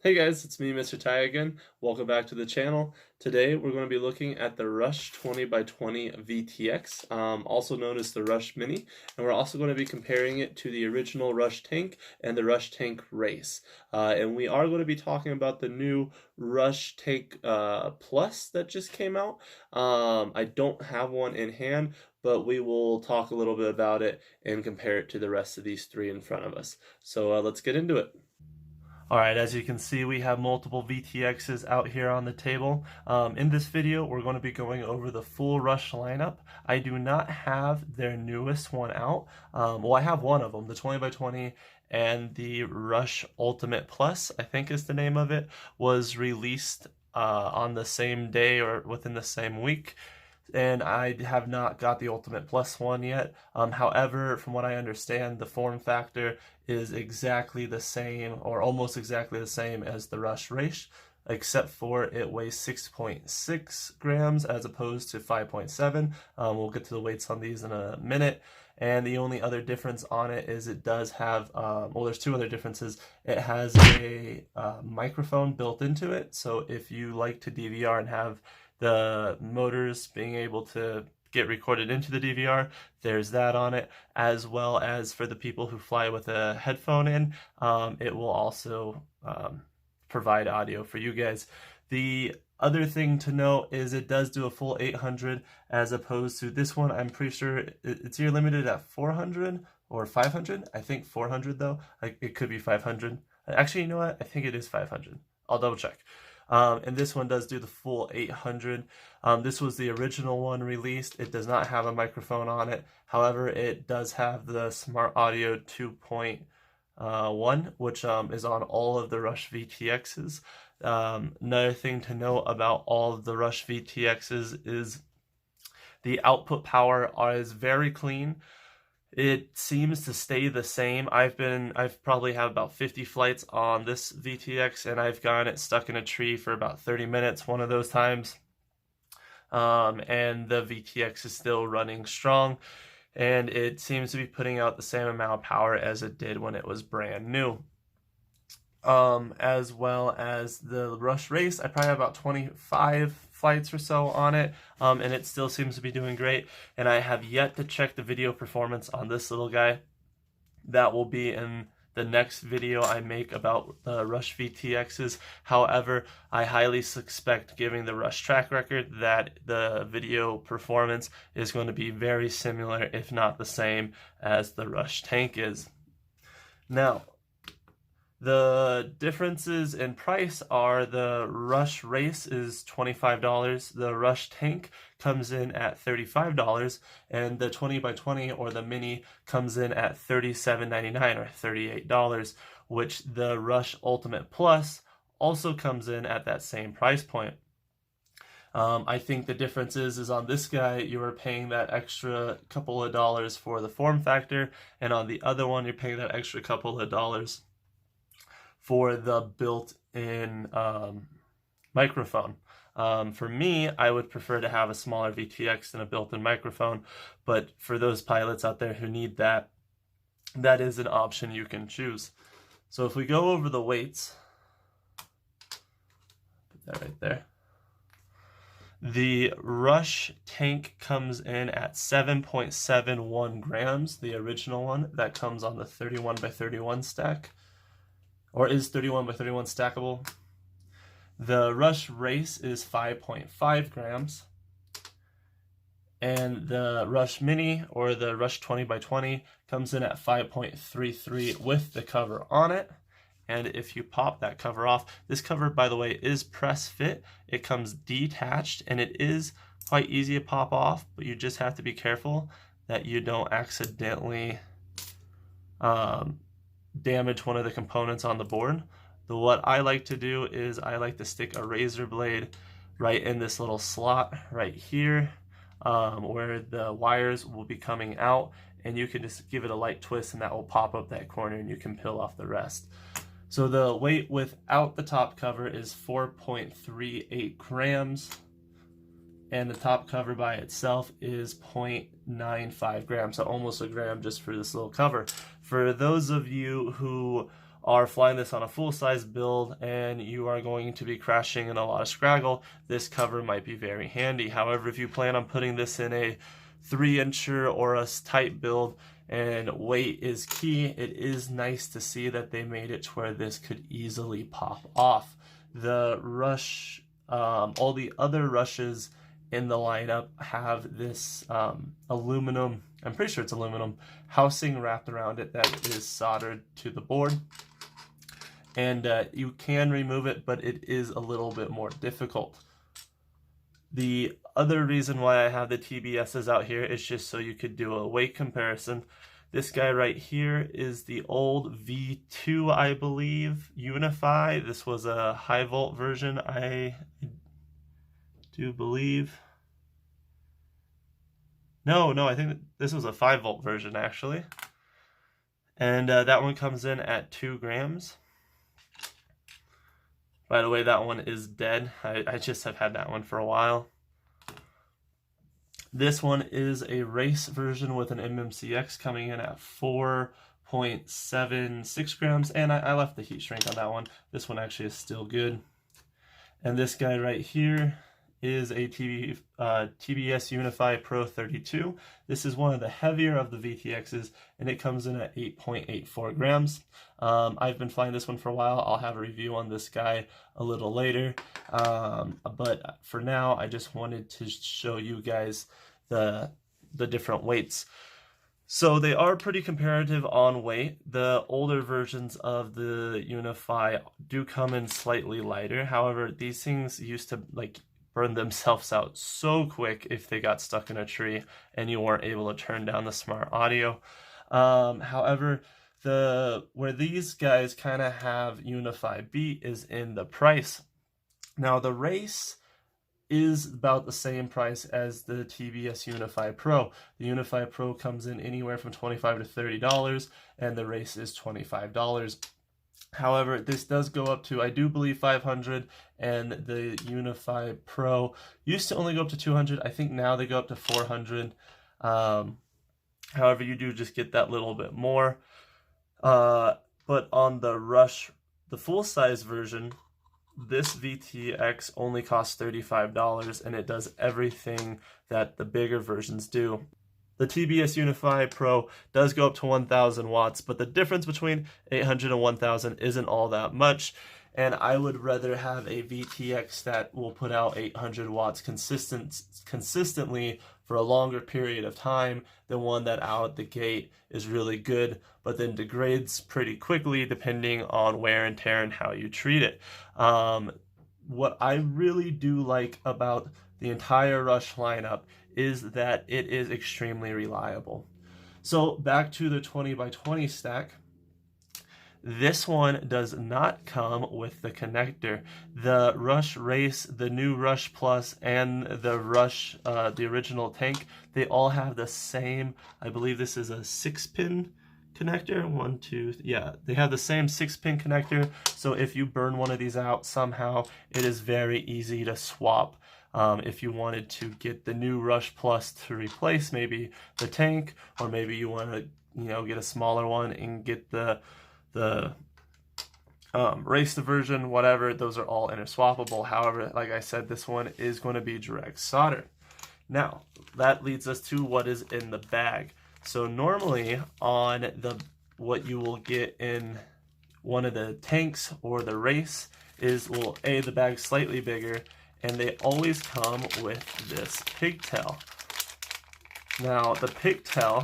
Hey guys, it's me, Mr. Ty again. Welcome back to the channel. Today we're going to be looking at the Rush 20x20 VTX, also known as the Rush Mini, and we're also going to be comparing it to the original Rush Tank and the Rush Tank Race. And we are going to be talking about the new Rush Tank Plus that just came out. I don't have one in hand, but we will talk a little bit about it and compare it to the rest of these three in front of us. So let's get into it. Alright, as you can see, we have multiple VTXs out here on the table. In this video, we're going to be going over the full Rush lineup. I do not have their newest one out. Well, I have one of them, the 20x20, and the Rush Ultimate Plus, I think is the name of it, was released on the same day or within the same week. And I have not got the Ultimate Plus one yet. However, from what I understand, the form factor is exactly the same, or almost exactly the same as the Rush Race, except for it weighs 6.6 grams as opposed to 5.7. We'll get to the weights on these in a minute. And the only other difference on it is it does have, well, there's two other differences. It has a microphone built into it, so if you like to DVR and have the motors being able to get recorded into the DVR, there's that on it, as well as for the people who fly with a headphone in, it will also provide audio for you guys. The other thing to note is it does do a full 800 as opposed to this one. I'm pretty sure it's here limited at 400 or 500. I think 400 though. It could be 500. Actually, you know what? I think it is 500. I'll double check. And this one does do the full 800. This was the original one released. It does not have a microphone on it. However, it does have the Smart Audio 2.1, which is on all of the Rush VTXs. Another thing to note about all of the Rush VTXs is the output power is very clean. It seems to stay the same. I've probably have about 50 flights on this VTX, and I've gotten it stuck in a tree for about 30 minutes one of those times. And the VTX is still running strong, and it seems to be putting out the same amount of power as it did when it was brand new. As well as the Rush Race, I probably have about 25 flights or so on it, and it still seems to be doing great. And I have yet to check the video performance on this little guy. That will be in the next video I make about the Rush VTXs. However, I highly suspect, given the Rush track record, that the video performance is going to be very similar, if not the same, as the Rush Tank is. Now, the differences in price are the Rush Race is $25, the Rush Tank comes in at $35, and the 20x20 or the Mini comes in at $37.99 or $38, which the Rush Ultimate Plus also comes in at that same price point. I think the difference is on this guy, you are paying that extra couple of dollars for the form factor, and on the other one, you're paying that extra couple of dollars for the built-in microphone. For me, I would prefer to have a smaller VTX than a built-in microphone, but for those pilots out there who need that, that is an option you can choose. So if we go over the weights, put that right there. The Rush Tank comes in at 7.71 grams, the original one that comes on the 31x31 stack, or is 31x31 stackable. The Rush Race is 5.5 grams. And the Rush Mini, or the Rush 20x20, comes in at 5.33 with the cover on it. And if you pop that cover off, this cover, by the way, is press fit. It comes detached, and it is quite easy to pop off, but you just have to be careful that you don't accidentally damage one of the components on the board. What I like to do is I like to stick a razor blade right in this little slot right here, where the wires will be coming out, and you can just give it a light twist and that will pop up that corner and you can peel off the rest. So the weight without the top cover is 4.38 grams, and the top cover by itself is 0.95 grams, so almost a gram just for this little cover. For those of you who are flying this on a full-size build and you are going to be crashing in a lot of scraggle, this cover might be very handy. However, if you plan on putting this in a 3-incher or a tight build and weight is key, it is nice to see that they made it to where this could easily pop off. The Rush, all the other Rushes in the lineup have this aluminum, I'm pretty sure it's aluminum, housing wrapped around it that is soldered to the board. And you can remove it, but it is a little bit more difficult. The other reason why I have the TBSs out here is just so you could do a weight comparison. This guy right here is the old V2, I believe, Unify. This was a high volt version, I do believe. No, I think this was a 5 volt version actually. And that one comes in at 2 grams. By the way, that one is dead. I just have had that one for a while. This one is a race version with an MMCX coming in at 4.76 grams, and I left the heat shrink on that one. This one actually is still good. And this guy right here is a TBS Unify Pro 32. This is one of the heavier of the VTXs, and it comes in at 8.84 grams. I've been flying this one for a while. I'll have a review on this guy a little later. But for now, I just wanted to show you guys the different weights. So they are pretty comparative on weight. The older versions of the Unify do come in slightly lighter. However, these things used to burn themselves out so quick if they got stuck in a tree and you weren't able to turn down the smart audio. However, where these guys kind of have Unify beat is in the price. Now the race is about the same price as the TBS Unify Pro. The Unify Pro comes in anywhere from $25 to $30 and the race is $25. However, this does go up to, I do believe, 500, and the Unify Pro used to only go up to 200. I think now they go up to 400. However, you do just get that little bit more. But on the Rush, the full-size version, this VTX only costs $35, and it does everything that the bigger versions do. The TBS Unify Pro does go up to 1,000 watts, but the difference between 800 and 1,000 isn't all that much, and I would rather have a VTX that will put out 800 watts consistently for a longer period of time than one that out the gate is really good, but then degrades pretty quickly depending on wear and tear and how you treat it. What I really do like about the entire Rush lineup is that it is extremely reliable. So back to the 20x20 stack. This one does not come with the connector. The Rush Race, the new Rush Plus, and the Rush, the original tank, they all have the same, I believe this is a 6-pin connector. 1, 2, yeah, they have the same 6-pin connector. So if you burn one of these out somehow, it is very easy to swap. If you wanted to get the new Rush Plus to replace maybe the tank, or maybe you want to, get a smaller one and get the race version, whatever, those are all interswappable. However, like I said, this one is going to be direct solder. Now, that leads us to what is in the bag. So normally on what you will get in one of the tanks or the race is, well, the bag's slightly bigger, and they always come with this pigtail. Now, the pigtail,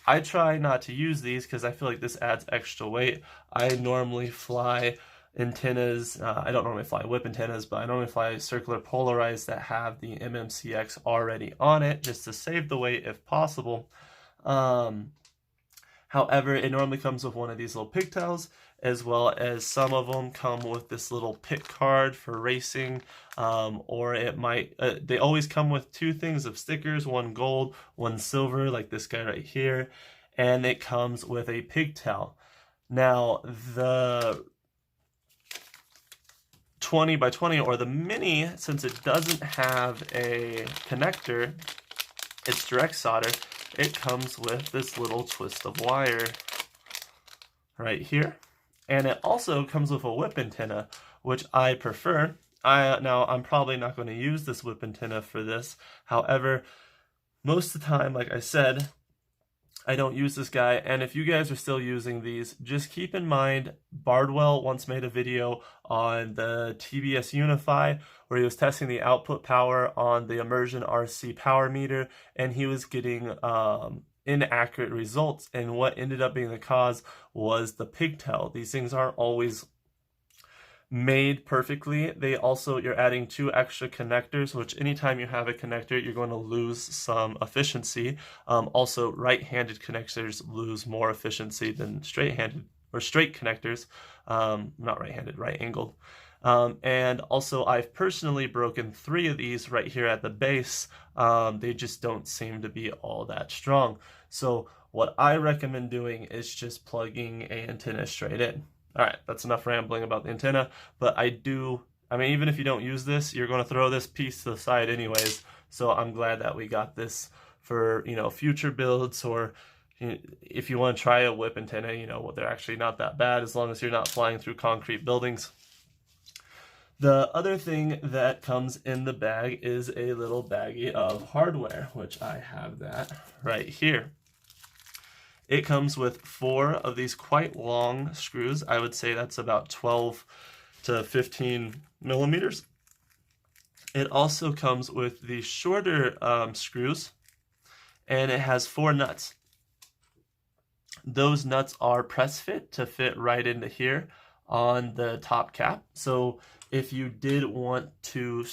I try not to use these because I feel like this adds extra weight. I normally fly antennas, I don't normally fly whip antennas, but I normally fly circular polarized that have the MMCX already on it, just to save the weight if possible. However, it normally comes with one of these little pigtails, as well as some of them come with this little pit card for racing, or it might, they always come with 2 things of stickers, one gold, one silver, like this guy right here, and it comes with a pigtail. Now, the 20x20 or the Mini, since it doesn't have a connector, it's direct solder, it comes with this little twist of wire right here. And it also comes with a whip antenna, which I prefer. Now, I'm probably not going to use this whip antenna for this. However, most of the time, like I said, I don't use this guy, and if you guys are still using these, just keep in mind Bardwell once made a video on the TBS Unify where he was testing the output power on the Immersion RC power meter, and he was getting inaccurate results, and what ended up being the cause was the pigtail. These things aren't always made perfectly. You're adding 2 extra connectors, which anytime you have a connector, you're going to lose some efficiency. Also, right-handed connectors lose more efficiency than straight-handed or straight connectors. Not right-handed, right-angled. And also, I've personally broken 3 of these right here at the base. They just don't seem to be all that strong. So what I recommend doing is just plugging an antenna straight in. All right, that's enough rambling about the antenna, but I mean, even if you don't use this, you're going to throw this piece to the side anyways, so I'm glad that we got this for, future builds, or if you want to try a whip antenna, they're actually not that bad as long as you're not flying through concrete buildings. The other thing that comes in the bag is a little baggie of hardware, which I have that right here. It comes with 4 of these quite long screws. I would say that's about 12 to 15 millimeters. It also comes with the shorter screws, and it has 4 nuts. Those nuts are press fit to fit right into here on the top cap. So if you did want to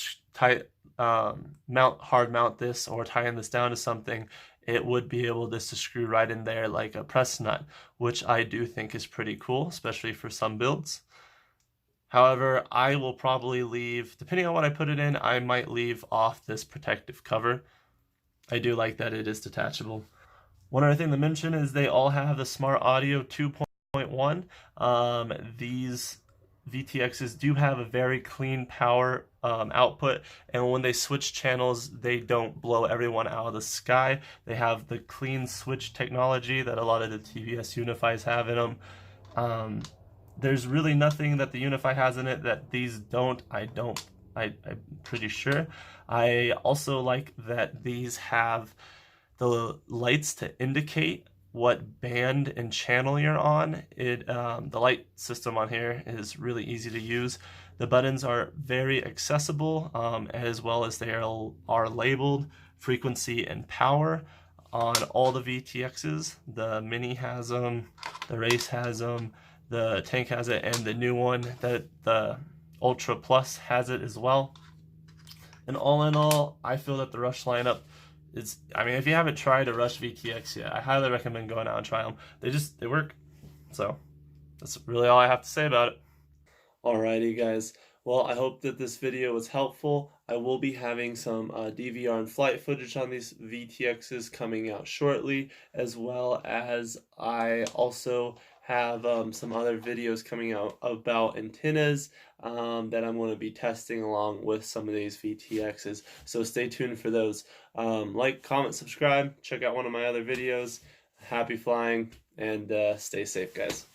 hard mount this or tying this down to something, it would be able to screw right in there like a press nut, which I do think is pretty cool, especially for some builds. However, I will probably leave, depending on what I put it in, I might leave off this protective cover. I do like that it is detachable. One other thing to mention is they all have the Smart Audio 2.1. These VTXs do have a very clean power output, and when they switch channels, they don't blow everyone out of the sky. They have the clean switch technology that a lot of the TBS Unifys have in them. There's really nothing that the Unify has in it that these don't. I'm pretty sure. I also like that these have the lights to indicate what band and channel you're on. The light system on here is really easy to use. The buttons are very accessible, as well as they are labeled frequency and power on all the VTXs. The Mini has them, the Race has them, the Tank has it, and the new one, the Ultra Plus, has it as well. And all in all, I feel that the Rush lineup is, if you haven't tried a Rush VTX yet, I highly recommend going out and try them. They work. So that's really all I have to say about it. Alrighty, guys. Well, I hope that this video was helpful. I will be having some DVR and flight footage on these VTXs coming out shortly, as well as I also have some other videos coming out about antennas that I'm going to be testing along with some of these VTXs. So stay tuned for those. Like, comment, subscribe, check out one of my other videos. Happy flying, and stay safe, guys.